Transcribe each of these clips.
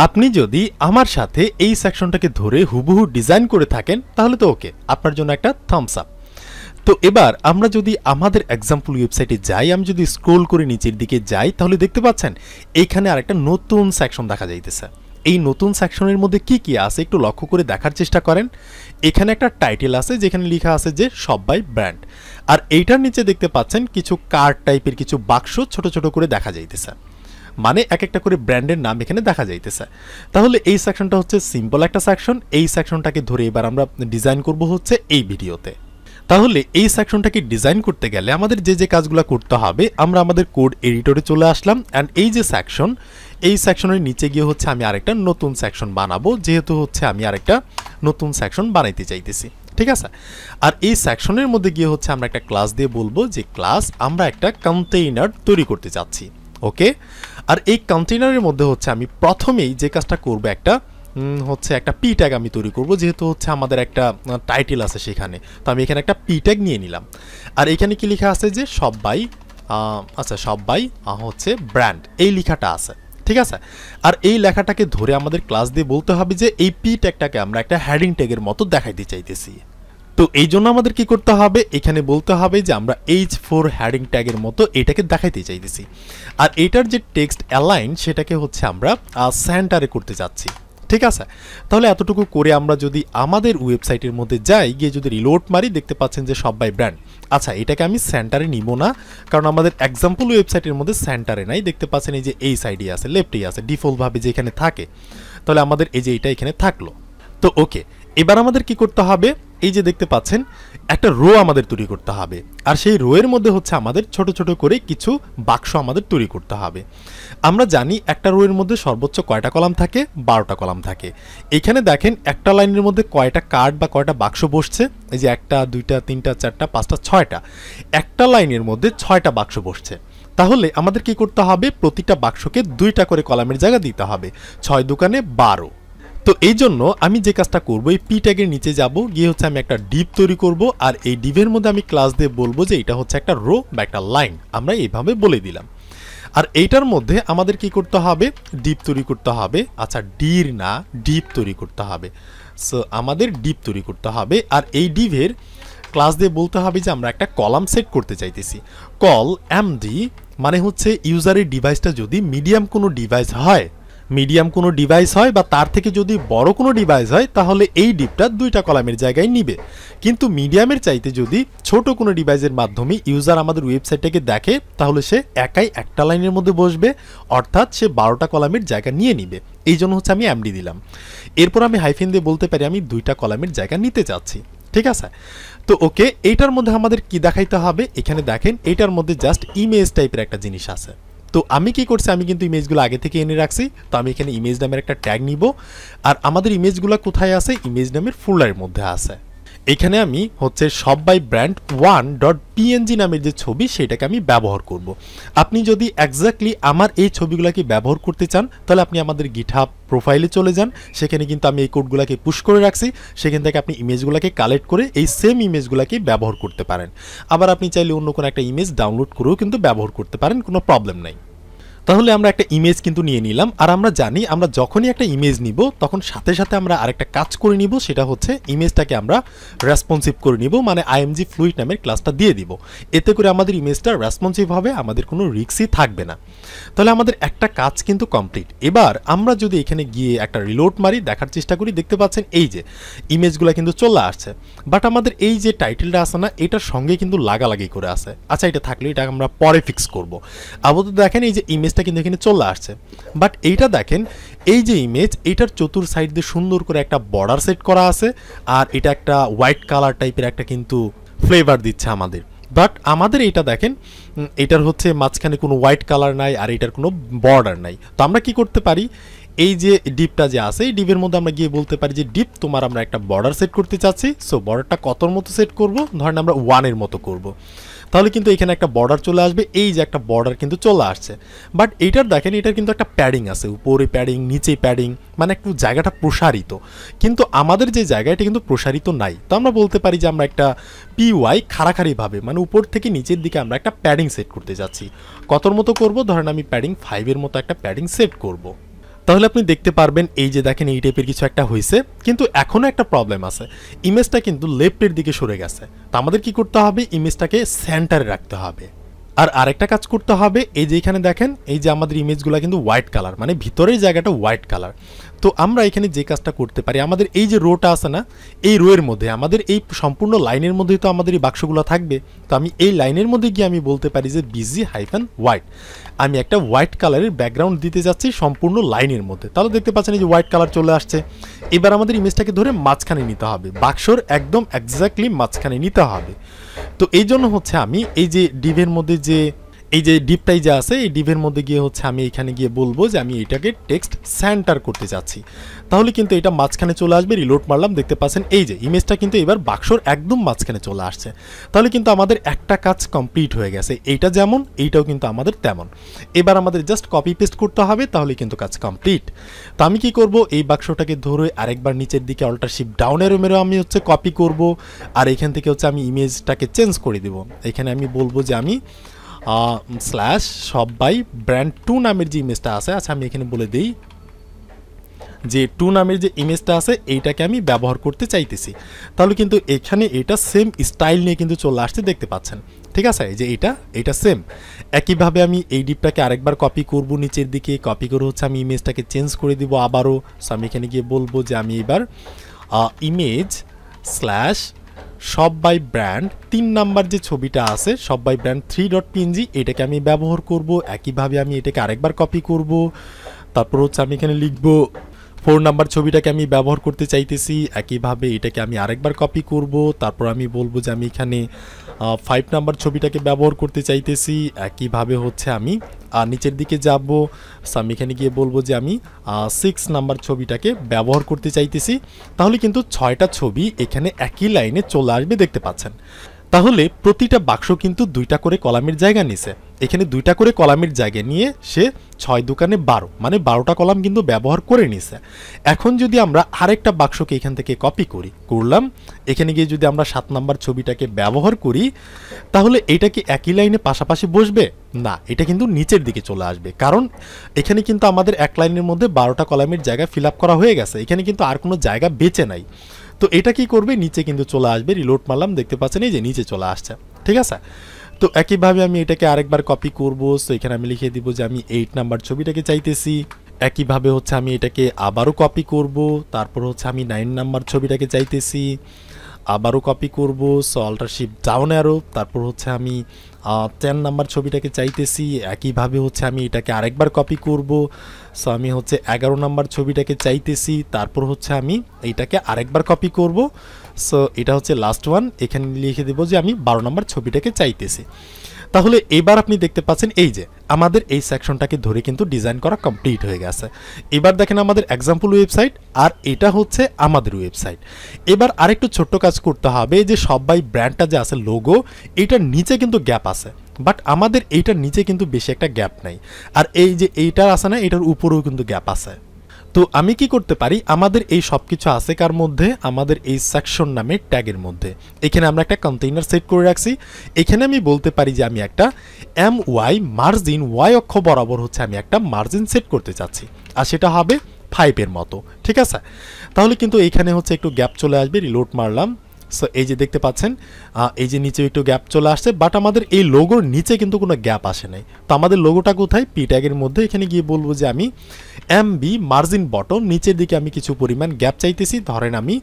আপনি যদি আমার সাথে এই সেকশনটাকে ধরে হুবহু ডিজাইন করে থাকেন তাহলে তো ওকে, আপনার জন্য একটা থামস আপ। তো এবার আমরা যদি আমাদের এক্সাম্পল ওয়েবসাইটে যাই, আমি যদি স্ক্রোল করে নিচের দিকে যাই তাহলে দেখতে পাচ্ছেন এইখানে আরেকটা নতুন সেকশন দেখা যাইতেছে। এই নতুন সেকশনের মধ্যে কি কি আছে একটু লক্ষ্য করে দেখার চেষ্টা করেন। এখানে একটা টাইটেল আছে যেখানে লেখা আছে যে শপ বাই ব্র্যান্ড, আর এইটার নিচে দেখতে পাচ্ছেন কিছু কার্ড টাইপের কিছু বাক্স ছোট ছোট করে দেখা যাইতেছে, মানে এক একটা করে ব্র্যান্ডের নাম এখানে দেখা যাইতেছে। তাহলে এই সেকশনটা হচ্ছে সিম্পল একটা সেকশন। এই সেকশনটাকে ধরে এবার আমরা ডিজাইন করব হচ্ছে এই ভিডিওতে। তাহলে এই সেকশনটাকে ডিজাইন করতে গেলে আমাদের যে যে কাজগুলো করতে হবে, আমরা আমাদের কোড এডিটরে চলে আসলাম অ্যান্ড এই যে সেকশন, এই সেকশনের নিচে গিয়ে হচ্ছে আমি আরেকটা নতুন সেকশন বানাবো, যেহেতু হচ্ছে আমি আরেকটা নতুন সেকশন বানাইতে চাইতেছি, ঠিক আছে। আর এই সেকশনের মধ্যে গিয়ে হচ্ছে আমরা একটা ক্লাস দিয়ে বলবো যে ক্লাস আমরা একটা কন্টেইনার তৈরি করতে চাচ্ছি, ওকে। আর এই কন্টেইনারের মধ্যে হচ্ছে আমি প্রথমেই যে কাজটা করব একটা হচ্ছে একটা পি ট্যাগ আমি তৈরি করব, যেহেতু হচ্ছে আমাদের একটা টাইটেল আছে সেখানে, তো আমি এখানে একটা পি ট্যাগ নিয়ে নিলাম। আর এখানে কি লেখা আছে যে শপ বাই, আচ্ছা শপ বাই হচ্ছে ব্র্যান্ড, এই লেখাটা আছে, ঠিক আছে। আর এই লেখাটাকে ধরে আমাদের ক্লাস দিয়ে বলতে হবে যে এই পি ট্যাগটাকে আমরা একটা হেডিং ট্যাগের মতো দেখাইতে চাইতেছি। তো এই জন্য আমাদের কি করতে হবে, এখানে বলতে হবে যে আমরা H4 হেডিং ট্যাগের মতো এটাকে দেখাইতে চাইতেছি। আর এটার যে টেক্সট অ্যালাইন সেটাকে হচ্ছে আমরা সেন্টারে করতে চাচ্ছি, ঠিক আছে। তাহলে এতটুকু করে আমরা যদি আমাদের ওয়েবসাইটের মধ্যে যাই, গিয়ে যদি রিলোড মারি দেখতে পাচ্ছেন যে শপ বাই ব্র্যান্ড। আচ্ছা এটাকে আমি সেন্টারে নিব না, কারণ আমাদের এক্সাম্পল ওয়েবসাইটের মধ্যে সেন্টারে নাই, দেখতে পাচ্ছেন এই যে এই সাইডে আছে, লেফটেই আছে ডিফল্টভাবে যে এখানে থাকে। তাহলে আমাদের এই যে এটা এখানে থাকলো। তো ওকে, এবার আমাদের কি করতে হবে, এই যে দেখতে পাচ্ছেন একটা রো আমাদের তৈরি করতে হবে, আর সেই রো এর মধ্যে হচ্ছে আমাদের ছোট ছোট করে কিছু বাক্স আমাদের তৈরি করতে হবে। আমরা জানি একটা রো এর মধ্যে সর্বোচ্চ কয়টা কলাম থাকে, 12টা কলাম থাকে। এখানে দেখেন একটা লাইনের মধ্যে কয়টা কার্ড বা কয়টা বাক্স বসছে, এই যে 1টা 2টা 3টা 4টা 5টা 6টা, একটা লাইনের মধ্যে 6টা বাক্স বসছে। তাহলে আমাদের কি করতে হবে, প্রতিটা বাক্সকে 2টা করে কলামের জায়গা দিতে হবে, 6 দোকানে 12। তো এই জন্য আমি যে কাজটা করব, এই পি ট্যাগের নিচে যাব, গিয়ে হচ্ছে আমি একটা ডিভ তৈরি করব, আর এই ডিভের মধ্যে আমি ক্লাস দিয়ে বলবো যে এটা হচ্ছে একটা রো বা একটা লাইন, আমরা এইভাবে বলে দিলাম। আর এইটার মধ্যে আমাদের কি করতে হবে, ডিভ তৈরি করতে হবে। আচ্ছা ডির না, ডিভ তৈরি করতে হবে। সো আমাদের ডিভ তৈরি করতে হবে, আর এই ডিভের ক্লাস দিয়ে বলতে হবে যে আমরা একটা কলাম সেট করতে চাইতেছি। কল এমডি মানে হচ্ছে ইউজারের ডিভাইসটা যদি মিডিয়াম কোনো ডিভাইস হয় বা তার থেকে যদি বড় কোনো ডিভাইস হয়, তাহলে এই ডিভটা 2টা কলামের জায়গায় নিবে। কিন্তু মিডিয়ামের চাইতে যদি ছোট কোনো ডিভাইসের মাধ্যমে ইউজার আমাদের ওয়েবসাইটটাকে দেখে, তাহলে সে একাই একটা লাইনের মধ্যে বসবে, অর্থাৎ সে 12টা কলামের জায়গা নিয়ে নিবে। এই জন্য হচ্ছে আমি এমডি দিলাম। এরপর আমি হাইফেন দিয়ে বলতে পারি আমি 2টা কলামের জায়গা নিতে চাচ্ছি, ঠিক আছে। তো ওকে, এইটার মধ্যে আমাদের কি দেখাইতে হবে, এখানে দেখেন এইটার মধ্যে জাস্ট ইমেজ টাইপের একটা জিনিস আছে। তো আমি কি করছি, আমি কিন্তু ইমেজগুলো আগে থেকে এনে রাখছি। তো আমি এখানে ইমেজ নামের একটা ট্যাগ নিব, আর আমাদের ইমেজগুলো কোথায় আছে, ইমেজ নামের ফোল্ডারের মধ্যে আছে। এখানে আমি হচ্ছে শপ বাই ব্র্যান্ড 1.png নামের যে ছবি সেটাকে আমি ব্যবহার করব। আপনি যদি এক্স্যাক্টলি আমার এই ছবিগুলোকে ব্যবহার করতে চান, তাহলে আপনি আমাদের গিটহাব প্রোফাইলে চলে যান, সেখানে কিন্তু আমি এই কোডগুলোকে পুশ করে রাখছি। সেখান থেকে আপনি ইমেজগুলোকে কালেক্ট করে এই সেম ইমেজগুলোকে ব্যবহার করতে পারেন। আবার আপনি চাইলে অন্য কোনো একটা ইমেজ ডাউনলোড করেও কিন্তু ব্যবহার করতে পারেন, কোনো প্রবলেম নাই। তাহলে আমরা একটা ইমেজ কিন্তু নিয়ে নিলাম, আর আমরা জানি আমরা যখনই একটা ইমেজ নিব তখন সাথে সাথে আমরা আরেকটা কাজ করে নিব, সেটা হচ্ছে ইমেজটাকে আমরা রেসপন্সিভ করে নিব, মানে আইএমজি ফ্লুইড নামের ক্লাসটা দিয়ে দিব। এতে করে আমাদের ইমেজটা রেসপন্সিভ হবে, আমাদের কোনো রিস্কই থাকবে না। তাহলে আমাদের একটা কাজ কিন্তু কমপ্লিট। এবার আমরা যদি এখানে গিয়ে একটা রিলোড মারি, দেখার চেষ্টা করি, দেখতে পাচ্ছেন এই যে ইমেজগুলো কিন্তু চলে আসছে, বাট আমাদের এই যে টাইটেলটা আছে না, এটার সঙ্গে কিন্তু লাগালাগি করে আছে। আচ্ছা এটা থাকলে এটা আমরা পরে ফিক্স করব। আপাতত দেখেন এই যে ইমেজ কিন্তু এখানে চলে আসছে, বাট এইটা দেখেন এই যে ইমেজ, এটার চতুর সাইড দিয়ে সুন্দর করে একটা বর্ডার সেট করা আছে, আর এটা একটা হোয়াইট কালার টাইপের একটা কিন্তু ফ্লেভার দিচ্ছে আমাদের। বাট আমাদের এইটা দেখেন, এটার হচ্ছে মাঝখানে কোনো হোয়াইট কালার নাই, আর এটার কোনো বর্ডার নাই। তো আমরা কি করতে পারি, এই যে ডিপটা যে আছে, এই ডিপের মধ্যে আমরা গিয়ে বলতে পারি যে ডিপ তোমার আমরা একটা বর্ডার সেট করতে চাচ্ছি। সো বর্ডারটা কতর মতো সেট করব, ধরেন আমরা 1-এর মতো করব। তাহলে কিন্তু এখানে একটা বর্ডার চলে আসবে, এই যে একটা বর্ডার কিন্তু চলে আসছে। বাট এইটার দেখেন এটার কিন্তু একটা প্যাডিং আছে, উপরে প্যাডিং নিচে প্যাডিং, মানে একটু জায়গাটা প্রসারিত। কিন্তু আমাদের যে জায়গা এটা কিন্তু প্রসারিত নাই। তো আমরা বলতে পারি যে আমরা একটা পিওয়াই খাড়াখাড়িভাবে, মানে উপর থেকে নিচের দিকে আমরা একটা প্যাডিং সেট করতে যাচ্ছি। কতর মতো করব, ধরেন আমি প্যাডিং 5-এর মতো একটা প্যাডিং সেট করব। তাহলে আপনি দেখতে পারবেন এই যে দেখেন এই টাইপের কিছু একটা হয়েছে, কিন্তু এখনো একটা প্রবলেম আছে, ইমেজটা কিন্তু লেফটের দিকে সরে গেছে। তো আমাদের কি করতে হবে, ইমেজটাকে সেন্টারে রাখতে হবে। আর আরেকটা কাজ করতে হবে, এই যে এখানে দেখেন এই যে আমাদের ইমেজগুলো কিন্তু হোয়াইট কালার, মানে ভিতরের জায়গাটা হোয়াইট কালার। তো আমরা এখানে যে কাজটা করতে পারি, আমাদের এই যে রোটা আছে না, এই রোয়ের মধ্যে আমাদের এই সম্পূর্ণ লাইনের মধ্যেই তো আমাদের এই বাক্সগুলো থাকবে। তো আমি এই লাইনের মধ্যে গিয়ে আমি বলতে পারি যে বিজি হাইফেন হোয়াইট, আমি একটা হোয়াইট কালারের ব্যাকগ্রাউন্ড দিতে যাচ্ছি সম্পূর্ণ লাইনের মধ্যে। তাহলে দেখতে পাচ্ছেন এই যে হোয়াইট কালার চলে আসছে। এবার আমাদের ইমেজটাকে ধরে মাঝখানে নিতে হবে, বাক্সর একদম এক্স্যাক্টলি মাঝখানে নিতে হবে। তো এই জন্য হচ্ছে আমি এই যে ডিভের মধ্যে যে এই যে ডিপটাই যে আছে, এই ডিভের মধ্যে গিয়ে হচ্ছে আমি এখানে গিয়ে বলবো যে আমি এটাকে টেক্সট সেন্টার করতে চাচ্ছি। তাহলে কিন্তু এটা মাঝখানে চলে আসবে। রিলোড মারলাম, দেখতে পাচ্ছেন এই যে ইমেজটা কিন্তু এবার বাক্সর একদম মাঝখানে চলে আসছে। তাহলে কিন্তু আমাদের একটা কাজ কমপ্লিট হয়ে গেছে, এইটা যেমন এইটাও কিন্তু আমাদের তেমন। এবার আমাদের জাস্ট কপি পেস্ট করতে হবে, তাহলে কিন্তু কাজ কমপ্লিট। তো আমি কি করব, এই বাক্সটাকে ধরে আরেকবার নিচের দিকে অল্টার শিফট ডাউন এরো মেরো আমি হচ্ছে কপি করব, আর এখান থেকে হচ্ছে আমি ইমেজটাকে চেঞ্জ করে দেব। এখানে আমি বলবো যে আমি স্ল্যাশ সব বাই ব্র্যান্ড 2 নামের যে ইমেজটা আছে, আচ্ছা আমি এখানে বলে দিই যে 2 নামের যে ইমেজটা আছে এইটাকে আমি ব্যবহার করতে চাইতেছি। তাহলে কিন্তু এখানে এটা সেম স্টাইল নিয়ে কিন্তু চলে আসছে, দেখতে পাচ্ছেন। ঠিক আছে, এই যে এটা সেম। একইভাবে আমি এই ডিপটাকে আরেকবার কপি করব, নিচের দিকে কপি করে হচ্ছে আমি ইমেজটাকে চেঞ্জ করে দিব আবারও। সো আমি এখানে গিয়ে বলবো যে আমি এবার ইমেজ স্ল্যাশ সব বাই ব্র্যান্ড 3 নাম্বার যে ছবিটা আছে, সব বাই ব্র্যান্ড 3.png, এটাকে আমি ব্যবহার করব। একইভাবে আমি এটাকে আরেকবার কপি করব, তারপর হচ্ছে আমি এখানে লিখব 4 নাম্বার ছবিটাকে আমি ব্যবহার করতে চাইতেছি। একইভাবে এটাকে আমি আরেকবার কপি করব, তারপর আমি বলবো যে আমি এখানে 5 নাম্বার ছবিটাকে ব্যবহার করতে চাইতেছি। একইভাবে হচ্ছে আমি নিচের দিকে যাব, আমি এখানে গিয়ে বলবো যে আমি 6 নাম্বার ছবিটাকে ব্যবহার করতে চাইতেছি। তাহলে কিন্তু 6টা ছবি এখানে একই লাইনে চলে আসবে, দেখতে পাচ্ছেন। তাহলে প্রতিটা বাক্স কিন্তু 2টা করে কলামের জায়গা নিছে। এখানে 2টা করে কলামের জায়গা নিয়ে সে 6 দোকানে 12, মানে 12টা কলাম কিন্তু ব্যবহার করে নিছে। এখন যদি আমরা আরেকটা বাক্সকে এখান থেকে কপি করলাম, এখানে গিয়ে যদি আমরা 7 নাম্বার ছবিটাকে ব্যবহার করি, তাহলে এটা কি একই লাইনে পাশাপাশি বসবে? না, এটা কিন্তু নিচের দিকে চলে আসবে, কারণ এখানে কিন্তু আমাদের এক লাইনের মধ্যে 12টা কলামের জায়গা ফিল আপ করা হয়ে গেছে, এখানে কিন্তু আর কোনো জায়গা বেঁচে নাই। তো এটা কি করবে, নিচে কিন্তু চলে আসবে। রিলোড মারলাম, দেখতে পাচ্ছেন এই যে নিচে চলে আসছে। ঠিক আছে, তো একইভাবে আমি এটাকে আরেকবার কপি করব। সো এখানে আমি লিখে দিব যে আমি 8 নাম্বার ছবিটাকে চাইতেছি। একইভাবে হচ্ছে আমি এটাকে আবারও কপি করব, তারপর হচ্ছে আমি 9 নাম্বার ছবিটাকে চাইতেছি, আবারও কপি করব। So alt shift down arrow, তারপর হচ্ছে আমি 10 নাম্বার ছবিটাকে চাইতেছি। একইভাবে হচ্ছে আমি এটাকে আরেকবার কপি করব। সো আমি হচ্ছে 11 নাম্বার ছবিটাকে চাইতেছি, তারপর হচ্ছে আমি এইটাকে আরেকবার কপি করব। সো এটা হচ্ছে লাস্ট ওয়ান, এখানে লিখে দেব যে আমি 12 নাম্বার ছবিটাকে চাইতেছি। তাহলে এবার আপনি দেখতে পাচ্ছেন এই যে আমাদের এই সেকশনটাকে ধরে কিন্তু ডিজাইন করা কমপ্লিট হয়ে গেছে। এবার দেখেন আমাদের এক্সাম্পল ওয়েবসাইট, আর এটা হচ্ছে আমাদের ওয়েবসাইট। এবার আরেকটু ছোট্ট কাজ করতে হবে, যে সবাই ব্র্যান্ডটা যে আছে লোগো, এটার নিচে কিন্তু গ্যাপ আছে, বাট আমাদের এইটার নিচে কিন্তু বেশি একটা গ্যাপ নাই। আর এই যে এইটার আছে না, এটার উপরেও কিন্তু গ্যাপ আছে। তো আমি কি করতে পারি, আমাদের এই সব কিছু আছে কার মধ্যে, আমাদের এই সেকশন নামে ট্যাগের মধ্যে। এখানে আমরা একটা কন্টেইনার সেট করে রাখছি। এখানে আমি বলতে পারি যে আমি একটা MY মার্জিন ওয়াই অক্ষ বরাবর হচ্ছে আমি একটা মার্জিন সেট করতে চাচ্ছি, আর সেটা হবে 5 মতো। ঠিক আছে, তাহলে কিন্তু এইখানে হচ্ছে একটু গ্যাপ চলে আসবে। রিলোড মারলাম, সো এই যে দেখতে পাচ্ছেন এই যে নিচে একটু গ্যাপ চলে আসছে, বাট আমাদের এই লোগোর নিচে কিন্তু কোনো গ্যাপ আসে নাই। তো আমাদের লোগোটা কোথায়, পি ট্যাগের মধ্যে। এখানে গিয়ে বলবো যে আমি MB মার্জিন বটম, নিচের দিকে আমি কিছু পরিমাণ গ্যাপ চাইতেছি, ধরেন আমি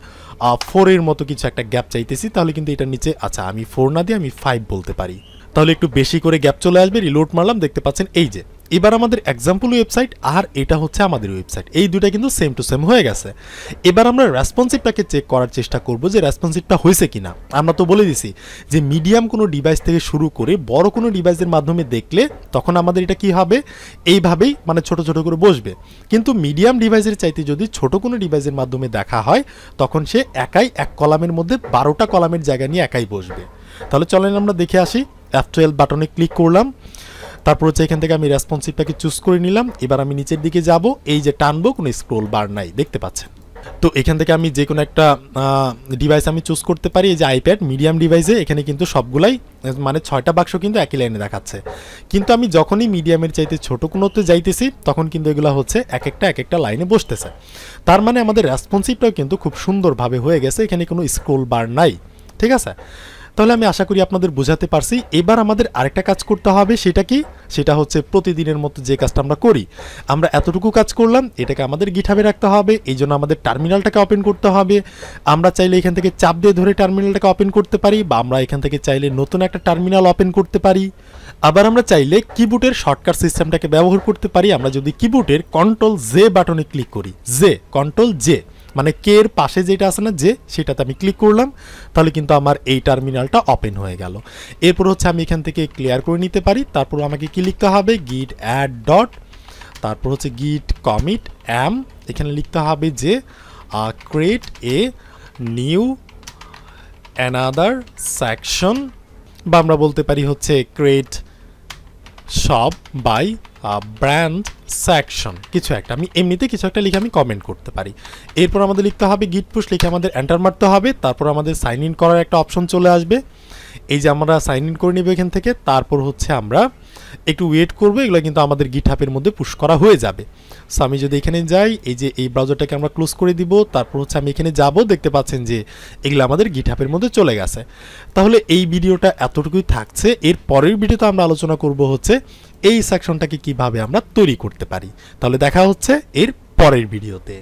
4 এর মতো কিছু একটা গ্যাপ চাইতেছি। তাহলে কিন্তু এটার নিচে, আচ্ছা আমি 4 না দিয়ে আমি 5 বলতে পারি, তাহলে একটু বেশি করে গ্যাপ চলে আসবে। রিলোড মারলাম, দেখতে পাচ্ছেন এই যে এবার আমাদের এক্সাম্পল ওয়েবসাইট আর এটা হচ্ছে আমাদের ওয়েবসাইট, এই দুটা কিন্তু সেম টু সেম হয়ে গেছে। এবার আমরা রেসপন্সিভটাকে চেক করার চেষ্টা করব যে রেসপন্সিভটা হয়েছে কিনা। আমরা তো বলে দিছি যে মিডিয়াম কোনো ডিভাইস থেকে শুরু করে বড় কোনো ডিভাইসের মাধ্যমে দেখলে তখন আমাদের এটা কি হবে, এইভাবেই মানে ছোট ছোট করে বসবে। কিন্তু মিডিয়াম ডিভাইসের চাইতে যদি ছোট কোনো ডিভাইসের মাধ্যমে দেখা হয়, তখন সে একাই এক কলামের মধ্যে 12টা কলামের জায়গা নিয়ে একাই বসবে। তাহলে চলেন আমরা দেখে আসি। F12 বাটনে ক্লিক করলাম, তারপর হচ্ছে এখান থেকে আমি রেসপন্সিভটাকে চুজ করে নিলাম। এবার আমি নিচের দিকে যাব, এই যে টানবো, কোনো স্ক্রোল বার নাই, দেখতে পাচ্ছেন। তো এখান থেকে আমি যে কোনো একটা ডিভাইস আমি চুজ করতে পারি। এই যে আইপ্যাড মিডিয়াম ডিভাইসে এখানে কিন্তু সবগুলাই মানে 6টা বাক্স কিন্তু একই লাইনে দেখাচ্ছে, কিন্তু আমি যখনই মিডিয়ামের চাইতে ছোট কোনোতে যাইতেছি তখন কিন্তু এগুলো হচ্ছে এক একটা লাইনে বসতেছে। তার মানে আমাদের রেসপন্সিভটাও কিন্তু খুব সুন্দরভাবে হয়ে গেছে, এখানে কোনো স্ক্রোল বার নাই। ঠিক আছে, তাহলে আমি আশা করি আপনাদের বোঝাতে পারছি। এবার আমাদের আরেকটা কাজ করতে হবে, সেটা কি? সেটা হচ্ছে প্রতিদিনের মতো যে কাজটা আমরা করি, আমরা এতটুকু কাজ করলাম, এটাকে আমাদের গিটহাবে রাখতে হবে। এই জন্য আমাদের টার্মিনালটাকে ওপেন করতে হবে। আমরা চাইলে এখান থেকে চাপ দিয়ে ধরে টার্মিনালটাকে ওপেন করতে পারি, বা আমরা এখান থেকে চাইলে নতুন একটা টার্মিনাল ওপেন করতে পারি। আবার আমরা চাইলে কিবোর্ডের শর্টকাট সিস্টেমটাকে ব্যবহার করতে পারি। আমরা যদি কিবোর্ডের কন্ট্রোল জে বাটনে ক্লিক করি, কন্ট্রোল জে মানে কে এর পাশে যেটা আছে না যে, সেটাতে আমি ক্লিক করলাম, তাহলে কিন্তু আমার এই টার্মিনালটা ওপেন হয়ে গেল। এরপর হচ্ছে আমি এখান থেকে ক্লিয়ার করে নিতে পারি। তারপর আমাকে কি লিখতে হবে? গিট অ্যাড ডট, তারপর হচ্ছে গিট কমিট এম, এখানে লিখতে হবে যে create a new another section, বা আমরা বলতে পারি হচ্ছে create shop by brand section, কিছু একটা। আমি এমনিতে কিছু একটা লিখে আমি কমেন্ট করতে পারি। এরপর আমাদের লিখতে হবে গিট পুশ, লিখে আমাদের এন্টার মারতে হবে। তারপর আমাদের সাইন ইন করার একটা অপশন চলে আসবে। এই যে আমরা সাইন ইন করে নেব এখান থেকে। তারপর হচ্ছে আমরা একটু ওয়েট করবো, এগুলো কিন্তু আমাদের গিটহাবের মধ্যে পুশ করা হয়ে যাবে। সো আমি যদি এখানে যাই, এই যে এই ব্রাউজারটাকে আমরা ক্লোজ করে দিব। তারপর হচ্ছে আমি এখানে যাব, দেখতে পাচ্ছেন যে এগুলো আমাদের গিটহাবের মধ্যে চলে গেছে। তাহলে এই ভিডিওটা এতটুকুই থাকছে। এর পরের ভিডিওতে আমরা আলোচনা করব হচ্ছে এই সেকশনটাকে কিভাবে আমরা তৈরি করতে পারি। তাহলে দেখা হচ্ছে এর পরের ভিডিওতে।